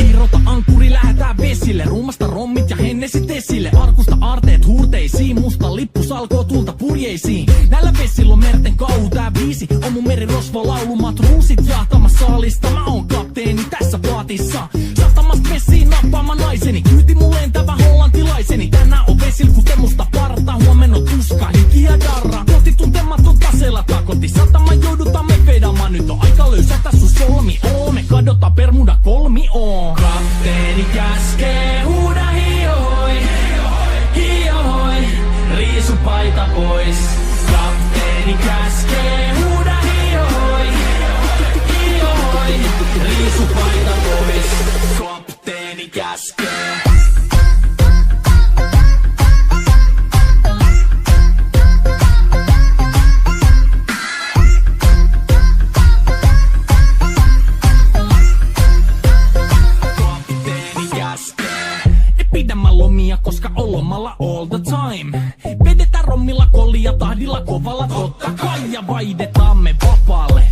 Irrota ankkuri, lähetään vesille. Ruumasta rommit ja hennesit esille. Arkusta aarteet huurteisiin. Musta lippu salkoo tulta purjeisiin. Näillä vesillä on merten kauhu, tää biisi on mun merirosvo laulu. Matruusit jahtamassa saalista. Mä oon kapteeni tässä paatissa. Satamasta messiin nappaamaan naiseni. Kyyti mun lentävä hollantilaiseni. Tänään on vesil kuten musta parta. Huomenna tuska, hiki ja darra. Kohti tuntematon taseella takoti. Satama joudutaan me vedamaan. Nyt on aika löysätä sun solmi. Me kadotaan Bermuda kolmioon. Kapteeni käskee, huuda hiohoi, hiohoi, riisu paita pois. Kapteeni käskee, huuda hiohoi, hiohoi, riisu paita pois. Kapteeni käskee. Pidämä lomia, koska on lomalla all the time. Vedetään rommilla kollia tahdilla kovalla totta kai. Ja vaihdetaan me vapaalle.